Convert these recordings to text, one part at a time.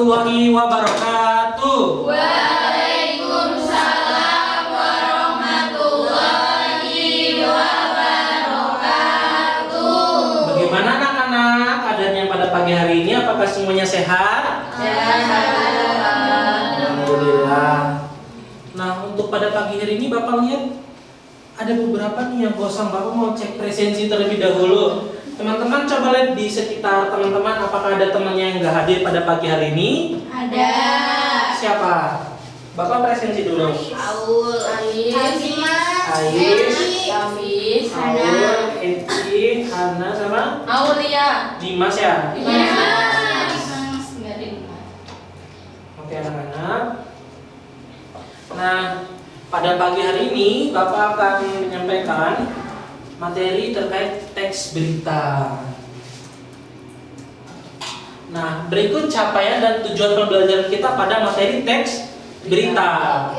warahmatullahi wabarakatuh. Waalaikumsalam warahmatullahi wabarakatuh. Bagaimana anak-anak keadaannya pada pagi hari ini? Apakah semuanya sehat? Alhamdulillah. Nah, untuk pada pagi hari ini Bapak lihat ada beberapa nih yang kosong. Bapak mau cek presensi terlebih dahulu. Teman-teman coba lihat di sekitar teman-teman, apakah ada temannya yang nggak hadir pada pagi hari ini? Ada. Siapa? Bapak presensi dulu. Aul, Ais, Ais, Aul, Eci, Hana, sama Aulia, Dimas ya? Dimas. Oke anak-anak. Nah, pada pagi hari ini Bapak akan menyampaikan materi terkait teks berita. Nah, berikut capaian dan tujuan pembelajaran kita pada materi teks berita.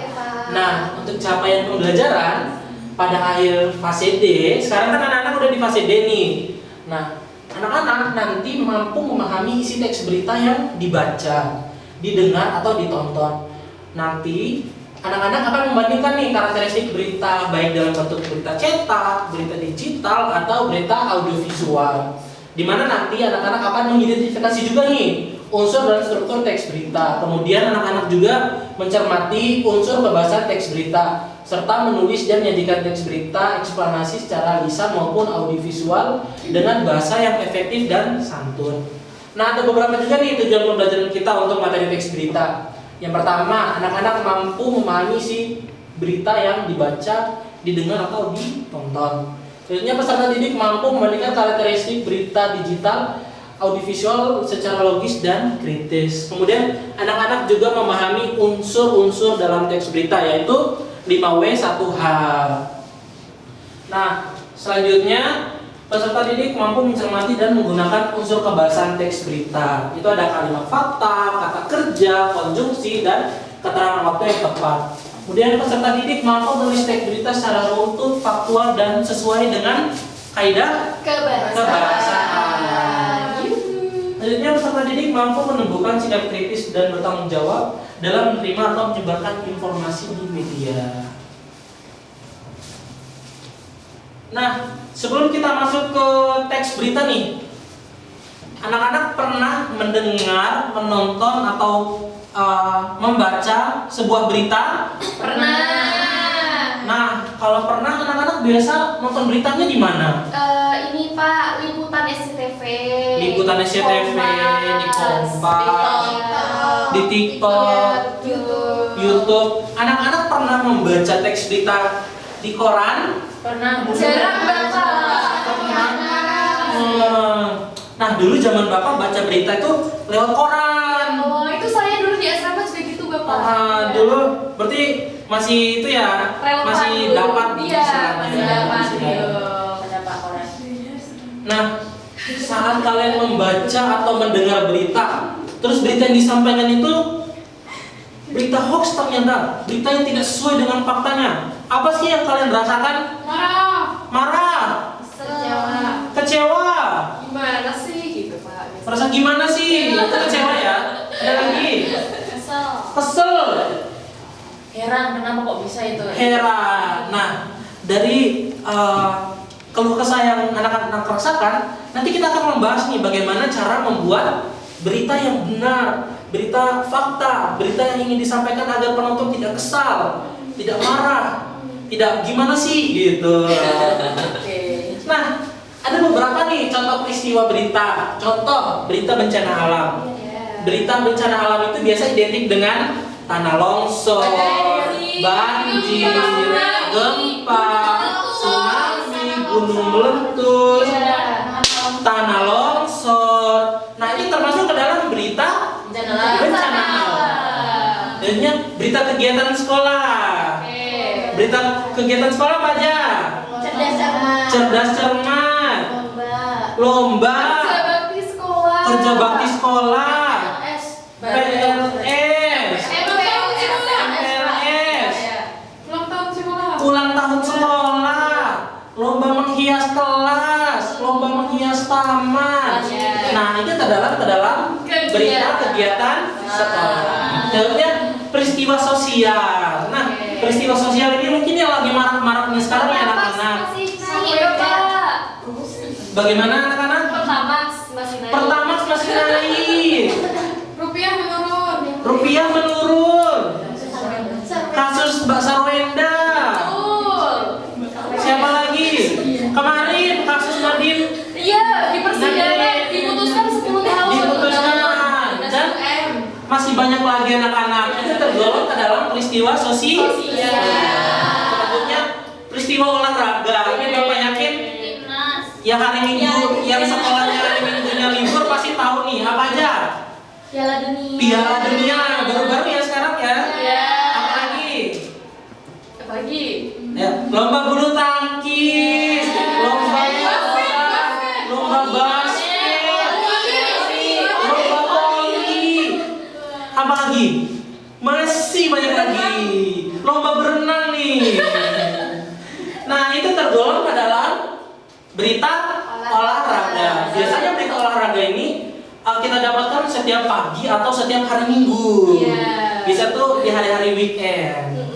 Nah, untuk capaian pembelajaran pada akhir fase D, sekarang kan anak-anak udah di fase D nih. Nah, anak-anak nanti mampu memahami isi teks berita yang dibaca, didengar atau ditonton. Nanti anak-anak akan membandingkan nih karakteristik berita baik dalam bentuk berita cetak, berita digital atau berita audiovisual. Di mana nanti anak-anak akan mengidentifikasi juga nih unsur dan struktur teks berita. Kemudian anak-anak juga mencermati unsur pembahasan teks berita serta menulis dan menyajikan teks berita eksplanasi secara lisan maupun audiovisual dengan bahasa yang efektif dan santun. Nah, ada beberapa juga nih tujuan pembelajaran kita untuk materi teks berita. Yang pertama, anak-anak mampu memahami isi berita yang dibaca, didengar atau ditonton. Selanjutnya, peserta didik mampu membandingkan karakteristik berita digital, audiovisual secara logis dan kritis. Kemudian, anak-anak juga memahami unsur-unsur dalam teks berita, yaitu 5W 1H. Nah, selanjutnya peserta didik mampu mencermati dan menggunakan unsur kebahasan teks berita. Itu ada kalimat fakta, kata kerja, konjungsi, dan keterangan waktu yang tepat. Kemudian peserta didik mampu menulis teks berita secara runtut, faktual, dan sesuai dengan kaidah kebahasaan. Selanjutnya peserta didik mampu menumbuhkan sikap kritis dan bertanggung jawab dalam menerima atau menyebarkan informasi di media. Nah, sebelum kita masuk ke teks berita nih, anak-anak pernah mendengar, menonton, atau membaca sebuah berita? Pernah. Nah, kalau pernah, anak-anak biasa nonton beritanya di mana? Ini Pak, liputan SCTV. Liputan SCTV, di Kompas, di TikTok, YouTube. Anak-anak pernah membaca teks berita di koran? Pernah. Jarang Bapak. Nah, dulu zaman Bapak baca berita itu lewat koran. Oh, itu saya dulu di asrama juga gitu Bapak. Dulu berarti masih itu ya, Relevan masih dulu. dapat Iya, istilahnya. masih dapat. Masih dapat. Dapat koran. Nah, saat kalian membaca atau mendengar berita, terus berita yang disampaikan itu berita hoax ternyata, berita yang tidak sesuai dengan faktanya. Apa sih yang kalian rasakan? Marah, kecewa. Gimana sih gitu Pak? Merasa gimana sih? Itu kecewa ya? Ada lagi? Kesel. Heran kenapa kok bisa itu? Heran. Nah, dari keluh kesah yang anak-anak rasakan, nanti kita akan membahas nih bagaimana cara membuat berita yang benar, berita fakta, berita yang ingin disampaikan agar penonton tidak kesal, tidak marah, tidak gimana sih gitu. Nah, ada beberapa nih contoh peristiwa berita. Contoh berita bencana alam. Berita bencana alam itu biasa identik dengan tanah longsor, banjir, gempa, tsunami, gunung meletus, tanah longsor. Nah, ini termasuk ke dalam berita bencana alam. Jadinya berita kegiatan sekolah. Berita kegiatan sekolah apa aja? Cerdas cermat, lomba, kerja bakti sekolah, PLS, ulang tahun sekolah, lomba menghias kelas, lomba menghias taman. Nah, itu ke dalam berita kegiatan sekolah. Selanjutnya peristiwa sosial. Nah, peristiwa sosial ini mungkin yang lagi marak-maraknya sekarang ya anak-anak. Iya Pak. Bagaimana anak-anak? Pertamax masih naik. Rupiah menurun. Rupiah menurun. Kasus Mbak Sarwenda. Betul. Siapa lagi? Kemarin kasus Nadim Iya, di persidangan diputuskan 10 tahun. diputuskan. Dan masih banyak lagi anak-anak. Itu tergolong ke dalam peristiwa sosial. Selanjutnya peristiwa olahraga. Ini Bapak yakin yang hari Minggu, yang sekolahnya hari Minggunya libur pasti tahu nih apa aja? Piala Dunia. Piala Dunia baru-baru ya sekarang ya. Iya. Apalagi? Ya, lomba bulu tangkis, lomba basket, lomba voli, apa lagi? Masih banyak lagi. Lomba berenang nih. Nah, itu tergolong ke dalam berita olahraga. Biasanya berita olahraga ini kita dapatkan setiap pagi atau setiap hari Minggu. Iya. Bisa tuh di hari-hari weekend.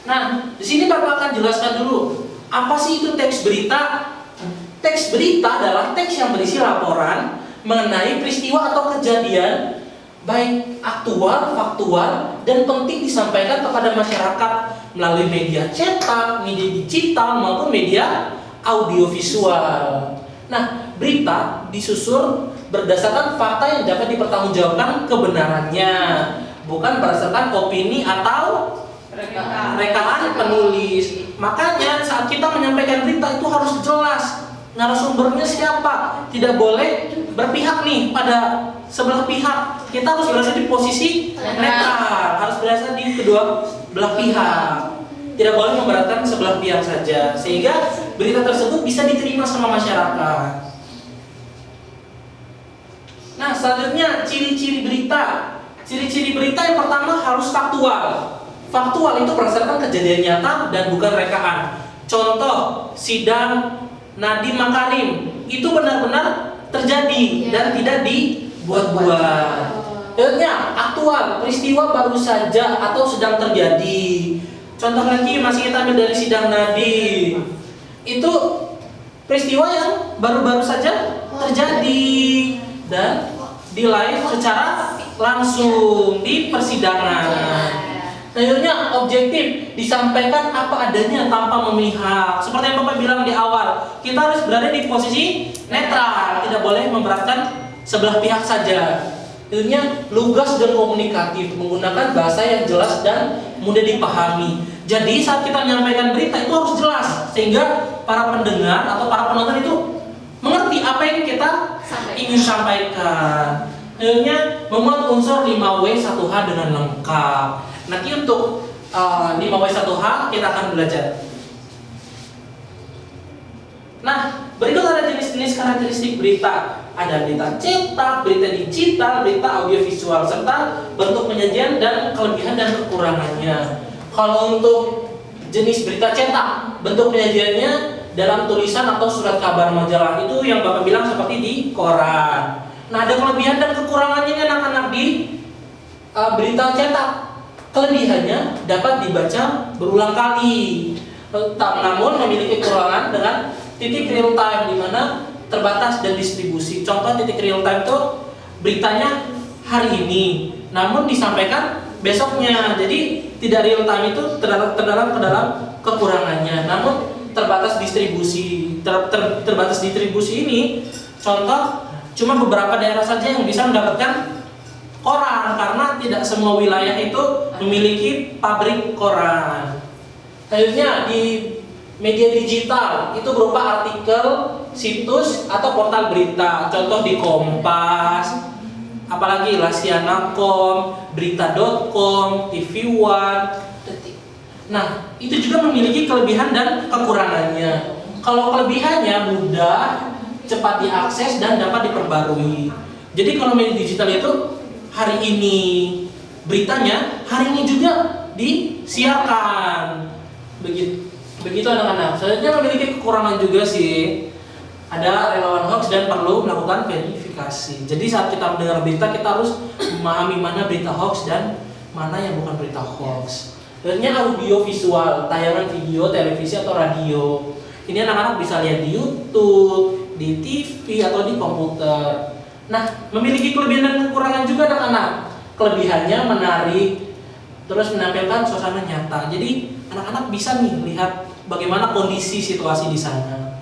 Nah, di sini Bapak akan jelaskan dulu apa sih itu teks berita. Teks berita adalah teks yang berisi laporan mengenai peristiwa atau kejadian baik aktual, faktual, dan penting disampaikan kepada masyarakat melalui media cetak, media digital, maupun media audiovisual. Nah, berita disusun berdasarkan fakta yang dapat dipertanggungjawabkan kebenarannya, bukan berdasarkan opini atau rekaan penulis. Makanya saat kita menyampaikan berita itu harus jelas narasumbernya siapa. Tidak boleh berpihak nih pada sebelah pihak. Kita harus berada di posisi netral, harus berada di kedua belah pihak. Tidak boleh memberatkan sebelah pihak saja, sehingga berita tersebut bisa diterima sama masyarakat. Nah, selanjutnya ciri-ciri berita. Ciri-ciri berita yang pertama harus faktual. Faktual itu berdasarkan kejadian nyata dan bukan rekaan. Contoh, sidang Nadiem Makarim itu benar-benar terjadi dan tidak dibuat-buat. Selanjutnya, aktual, peristiwa baru saja atau sedang terjadi. Contoh lagi masih kita ambil dari sidang Nadiem. Itu peristiwa yang baru-baru saja terjadi dan di live secara langsung di persidangan. Selanjutnya objektif, disampaikan apa adanya tanpa memihak. Seperti yang Bapak bilang di awal, kita harus berada di posisi netral, tidak boleh memberatkan sebelah pihak saja. Selanjutnya lugas dan komunikatif, menggunakan bahasa yang jelas dan mudah dipahami. Jadi saat kita menyampaikan berita itu harus jelas, sehingga para pendengar atau para penonton itu mengerti apa yang kita ingin sampaikan. Selanjutnya memuat unsur 5W1H dengan lengkap. Nanti untuk 5W1H kita akan belajar. Nah, berikut ada jenis-jenis karakteristik berita. Ada berita cetak, berita digital, berita audiovisual, serta bentuk penyajian dan kelebihan dan kekurangannya. Kalau untuk jenis berita cetak, bentuk penyajiannya dalam tulisan atau surat kabar majalah, itu yang Bapak bilang seperti di koran. Nah, ada kelebihan dan kekurangannya anak-anak di berita cetak. Kelebihannya dapat dibaca berulang kali, namun memiliki kekurangan dengan titik real time, di mana terbatas dan distribusi. Contoh titik real time itu beritanya hari ini, namun disampaikan besoknya. Jadi tidak real time itu terdalam ke dalam kekurangannya, namun terbatas distribusi. Terbatas distribusi ini, contoh cuma beberapa daerah saja yang bisa mendapatkan koran, karena tidak semua wilayah itu memiliki pabrik koran. Selanjutnya di media digital itu berupa artikel, situs atau portal berita. Contoh di Kompas, apalagi Lasiana.com, Berita.com, TV One. Nah, itu juga memiliki kelebihan dan kekurangannya. Kalau kelebihannya mudah, cepat diakses dan dapat diperbarui. Jadi kalau media digital itu hari ini beritanya, hari ini juga disiarkan. Begitu anak-anak. Selanjutnya memiliki kekurangan juga sih. ada relawan hoax dan perlu melakukan verifikasi. Jadi saat kita mendengar berita, kita harus memahami mana berita hoax dan mana yang bukan berita hoax. Akhirnya audio visual, tayangan video, televisi atau radio. Ini anak-anak bisa lihat di YouTube, di TV atau di komputer. Nah, memiliki kelebihan dan kekurangan juga anak-anak. Kelebihannya menarik, terus menampilkan suasana nyata. Jadi anak-anak bisa nih lihat bagaimana kondisi situasi di sana.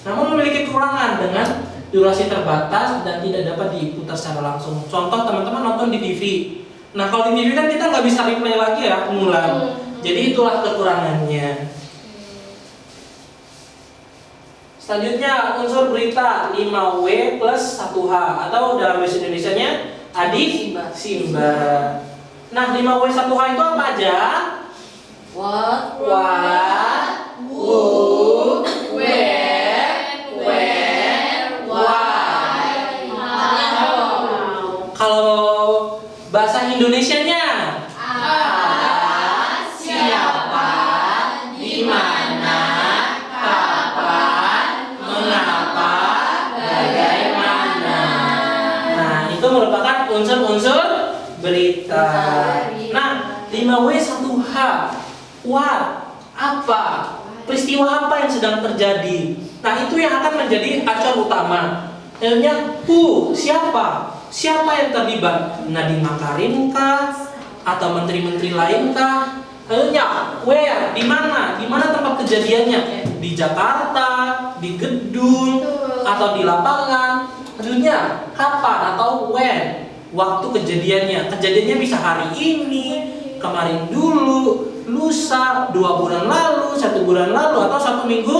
Namun memiliki kekurangan dengan durasi terbatas dan tidak dapat diputar secara langsung. Contoh teman-teman nonton di TV. Nah kalau di TV kan kita nggak bisa replay lagi ya, ngulang. Jadi itulah kekurangannya. Selanjutnya unsur berita 5W plus 1H atau dalam bahasa Indonesianya adik Simba. Nah 5W 1H itu apa aja? What, Who, where, why. Kalau bahasa Indonesianya Siapa, di mana, kapan, mengapa, bagaimana. Nah, itu merupakan unsur-unsur berita. Nah, 5W 1H. What? Apa? Peristiwa apa yang sedang terjadi? Nah, itu yang akan menjadi acuan utama. Akhirnya, who? Siapa? Siapa yang terlibat? Nadiem Makarim kah? Atau menteri-menteri lain kah? Akhirnya, where? Di mana? Di mana tempat kejadiannya? Di Jakarta, di gedung, atau di lapangan? Akhirnya, kapan atau when? Waktu kejadiannya. Kejadiannya bisa hari ini, kemarin dulu, lusa, 2 bulan lalu, 1 bulan lalu, atau 1 minggu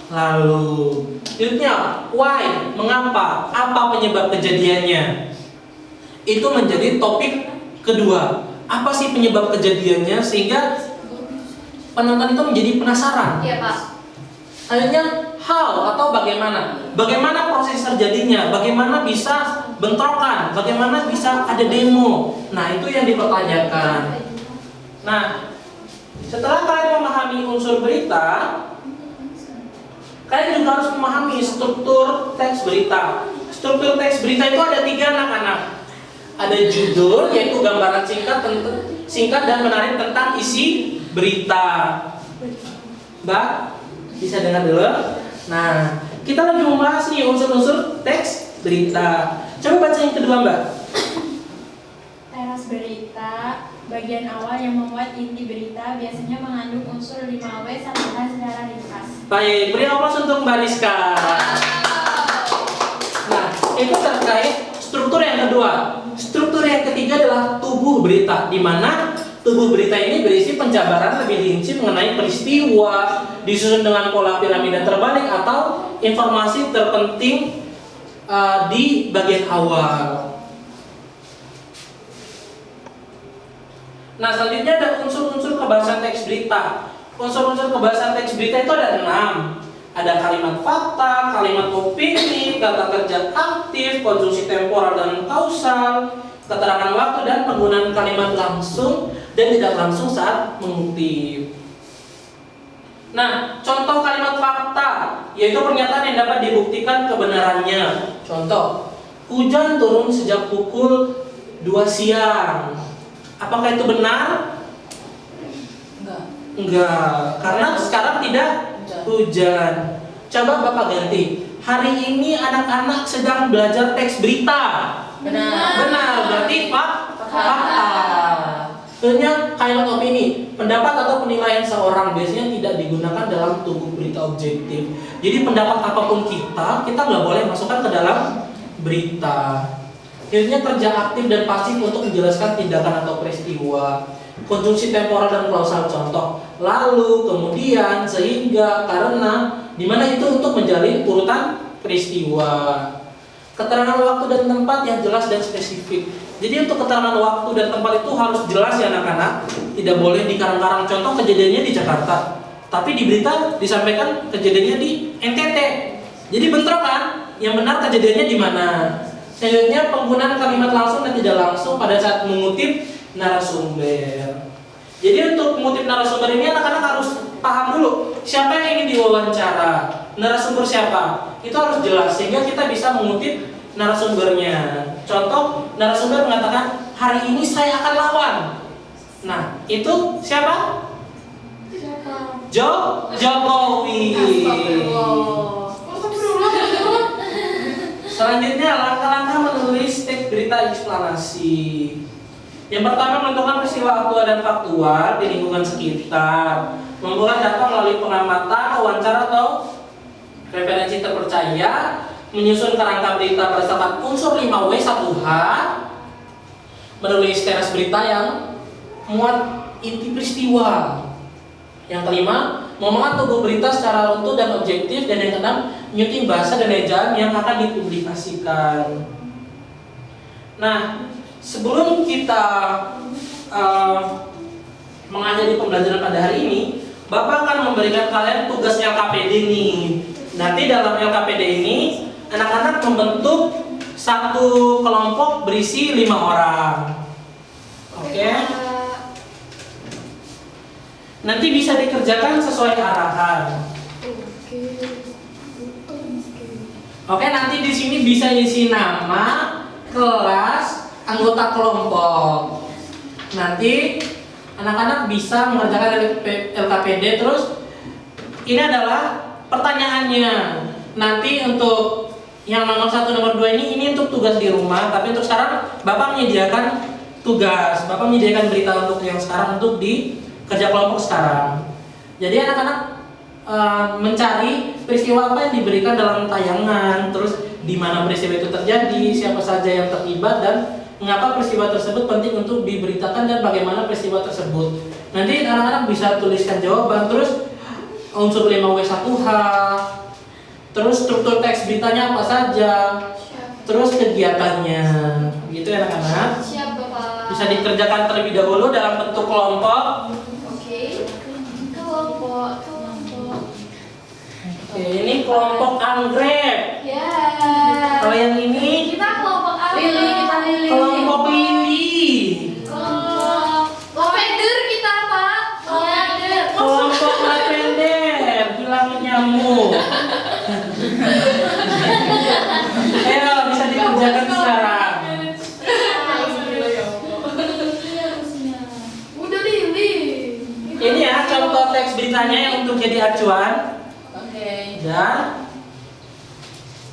lalu. Selanjutnya, why? Mengapa? Apa penyebab kejadiannya? Itu menjadi topik kedua. Apa sih penyebab kejadiannya sehingga penonton itu menjadi penasaran? Iya Pak. Akhirnya how atau bagaimana? Bagaimana proses terjadinya? Bagaimana bisa bentrokan? Bagaimana bisa ada demo? Nah, itu yang dipertanyakan. Nah, setelah kalian memahami unsur berita, kalian juga harus memahami struktur teks berita. Struktur teks berita itu ada 3 anak-anak. Ada judul, yaitu gambaran singkat dan menarik tentang isi berita. Mbak, bisa dengar dulu? Nah, kita lagi membahas nih unsur-unsur teks berita. Coba baca yang kedua, Mbak. Teras berita, bagian awal yang memuat inti berita biasanya mengandung unsur 5W 1H secara ringkas. Baik, beri aplaus untuk Mbak Rizka. Nah, itu terkait struktur yang kedua. Struktur yang ketiga adalah tubuh berita, di mana tubuh berita ini berisi penjabaran lebih rinci mengenai peristiwa, disusun dengan pola piramida terbalik atau informasi terpenting di bagian awal. Nah, selanjutnya ada unsur-unsur kebahasan teks berita. Unsur-unsur kebahasan teks berita itu ada 6. Ada kalimat fakta, kalimat opini, kata kerja aktif, konjungsi temporal dan kausal, keterangan waktu, dan penggunaan kalimat langsung dan tidak langsung saat mengutip. Nah, contoh kalimat fakta yaitu pernyataan yang dapat dibuktikan kebenarannya. Contoh, hujan turun sejak pukul 2 siang. Apakah itu benar? Enggak, karena sekarang tidak hujan. Coba Bapak ganti. Hari ini anak-anak sedang belajar teks berita. Benar, berarti fakta. Selanjutnya kalimat opini, pendapat atau penilaian seorang biasanya tidak digunakan dalam tubuh berita objektif. Jadi pendapat apapun kita nggak boleh masukkan ke dalam berita. Akhirnya kerja aktif dan pasif untuk menjelaskan tindakan atau peristiwa. Konjungsi temporal dan klausal, contoh lalu, kemudian, sehingga, karena, dimana itu untuk menjalin urutan peristiwa. Keterangan waktu dan tempat yang jelas dan spesifik. Jadi untuk keterangan waktu dan tempat itu harus jelas ya anak-anak. Tidak boleh dikarang-karang. Contoh kejadiannya di Jakarta, tapi di berita disampaikan kejadiannya di NTT. Jadi bentrok kan? Yang benar kejadiannya di mana? Selanjutnya penggunaan kalimat langsung dan tidak langsung pada saat mengutip narasumber. Jadi untuk mengutip narasumber ini anak-anak harus paham dulu siapa yang ingin diwawancara. Narasumber siapa? itu harus jelas sehingga kita bisa mengutip narasumbernya. Contoh, narasumber mengatakan hari ini saya akan lawan. Nah, itu siapa? Jokowi. Selanjutnya langkah-langkah menulis teks berita eksplanasi. Yang pertama, menentukan peristiwa aktual dan faktual di lingkungan sekitar. Mengumpulkan data melalui pengamatan, wawancara atau referensi terpercaya. Menyusun kerangka berita berdasarkan unsur 5W 1H. Menulis teras berita yang muat inti peristiwa. Yang kelima, memuat tubuh berita secara runtuh dan objektif. Dan yang keenam, menyuting bahasa dan ejaan yang akan dipublikasikan. Nah, sebelum kita mengakhiri pembelajaran pada hari ini, Bapak akan memberikan kalian tugas LKPD nih. Nanti dalam LKPD ini, anak-anak membentuk satu kelompok berisi 5 orang. Oke? Nanti bisa dikerjakan sesuai arahan. Oke, nanti di sini bisa isi nama, kelas, anggota kelompok. Nanti anak-anak bisa mengerjakan LKPD. Terus ini adalah pertanyaannya. Nanti untuk yang nomor 1, nomor 2 ini untuk tugas di rumah. Tapi untuk sekarang Bapak menyediakan tugas. Bapak menyediakan berita untuk yang sekarang untuk di kerja kelompok sekarang. Jadi anak-anak mencari peristiwa apa yang diberikan dalam tayangan, terus di mana peristiwa itu terjadi, siapa saja yang terlibat, dan mengapa peristiwa tersebut penting untuk diberitakan dan bagaimana peristiwa tersebut. Nanti anak-anak bisa tuliskan jawaban, terus unsur 5W 1H, terus struktur teks beritanya apa saja, terus kegiatannya. Gitu ya anak-anak. Siap, Bapak. Bisa dikerjakan terlebih dahulu dalam bentuk kelompok. Kelompok. Oke, ini kelompok anggrek. Ya. Kalau yang ini Kita kelompok apa? Lili. kelompok lili. Kelompok lavender kita apa? Lavender. Kelompok lavender, hilangin nyamuk. Ayo, bisa dikerjakan sekarang. Udah Lili. Ini ya contoh teks beritanya yang untuk jadi acuan. Oke. Dan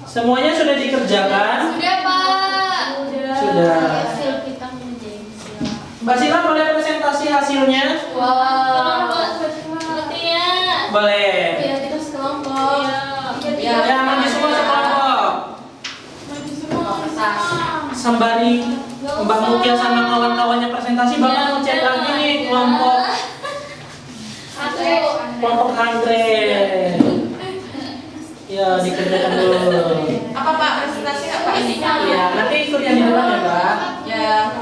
semuanya sudah dikerjakan. Sudah, Pak. Sudah. Hasil kita menjengkel. Mbak Sila boleh presentasi hasilnya? Wow. Sepertinya. Boleh. Ya, kita sekelompok. Iya. Ya, maju semua sekelompok. Sembari Mbak Mukia sama kawan-kawannya presentasi, Bapak ngecek lagi nih kelompok anggrek. Ya, dikerjakan dulu. Apa Pak, presentasi nggak Pak? Ya, nanti ikut yang di depan ya, Pak. Ya.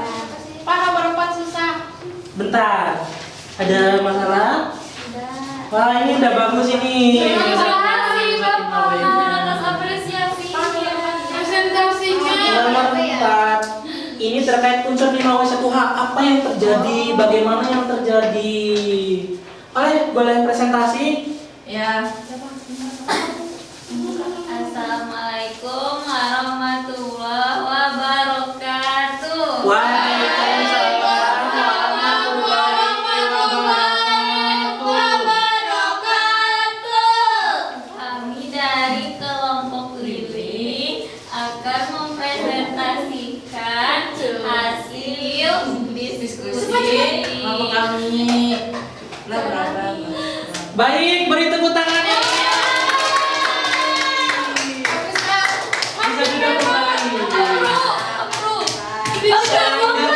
Pak, nomor 4 susah. Bentar. Ada masalah? Wah, ini udah bagus ini. Terima kasih, Bapak, Nomor atas apresiasinya. Presentasinya. 4. Ini terkait unsur 5W 1H. Apa yang terjadi? Bagaimana yang terjadi? Boleh presentasi? Ya. Assalamualaikum warahmatullahi wabarakatuh. Waalaikumsalam warahmatullahi wabarakatuh. Kami dari kelompok Lili akan mempresentasikan hasil diskusi Kelompok kami. Baik, beri tepuk tangannya. Bisa juga kembali. Selanjutnya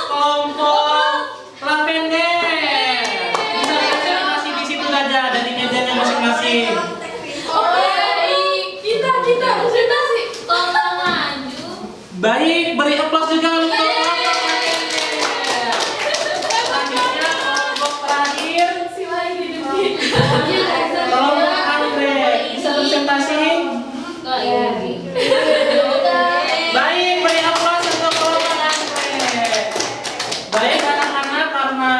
kelompok lavender. Bisa presentasi di situ aja, dari mejanya masing-masing. Kita presentasi. Tolong maju. Baik, beri aplaus juga untuk kelompok lavender. Selanjutnya kelompok terakhir, kelompok anggrek. Bisa presentasi. Baik, beri aplaus untuk kelompok anggrek. Baik anak-anak, karena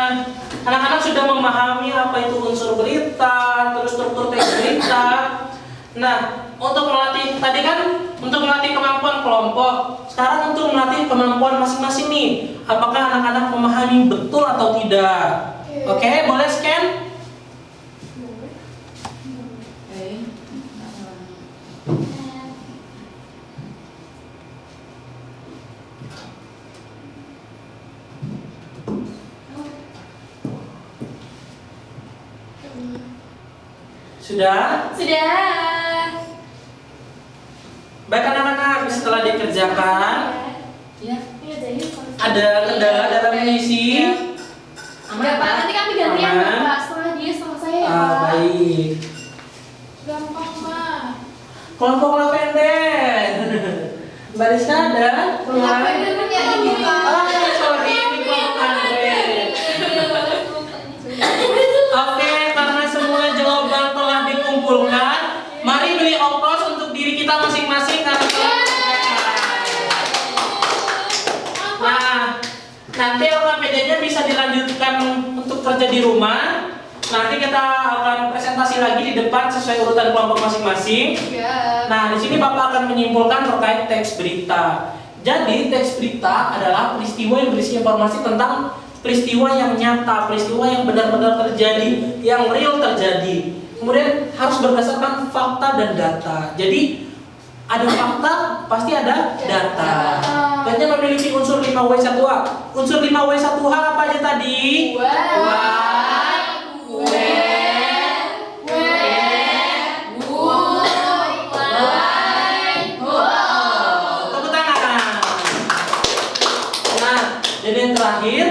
anak-anak sudah memahami apa itu unsur berita, terus struktur teks berita. Nah, tadi kan untuk melatih kemampuan kelompok. Sekarang untuk melatih kemampuan masing-masing nih. Apakah anak-anak memahami betul atau tidak? Oke, boleh scan? Sudah? Sudah. Baik anak-anak, setelah dikerjakan, Ya. ada kendala dalam mengisi? Enggak, Pak. Nanti kami gantian, Aman. Pak. Setengah dia, setengah saya ya, Ah, Pak. baik. Gampang, Pak. Kelompok lavender. Mbak Rizka ada? Lavender kan ya ini, Pak. Oh, sorry, ini kelompok Andre. Oke, karena semua jawaban telah dikumpulkan, mari beri ongkos untuk diri kita masing-masing karena telah dikerjakan. Nah, nanti LKPD-nya bisa dilanjutkan untuk kerja di rumah. Nanti kita akan presentasi lagi di depan sesuai urutan kelompok masing-masing. Ya. Nah, di sini Bapak akan menyimpulkan terkait teks berita. Jadi, teks berita adalah peristiwa yang berisi informasi tentang peristiwa yang nyata, peristiwa yang benar-benar terjadi, yang real terjadi. Kemudian harus berdasarkan fakta dan data. Jadi, ada fakta, pasti ada data. Dan memiliki unsur 5W1A. Unsur 5W1H apa aja tadi? Tepuk tangan. Nah, jadi yang terakhir,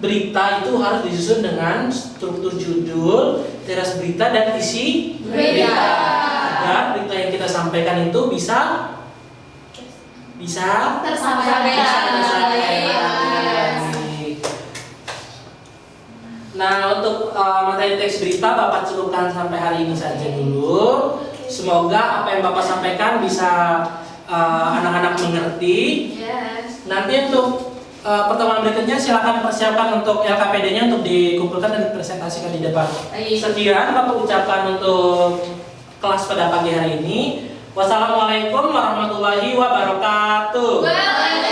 berita itu harus disusun dengan struktur judul, teras berita, dan isi berita. Agar berita yang kita sampaikan itu bisa Tersampaikan. Baik. Nah, untuk materi teks berita Bapak cukupkan sampai hari ini saja dulu. Semoga apa yang Bapak sampaikan bisa anak-anak mengerti. Yes. Nanti untuk pertemuan berikutnya silakan persiapkan untuk LKPD-nya untuk dikumpulkan dan dipresentasikan di depan. Baik. Sekian Bapak ucapkan untuk kelas pada pagi hari ini. Wassalamualaikum warahmatullahi wabarakatuh. Waalaikumsalam.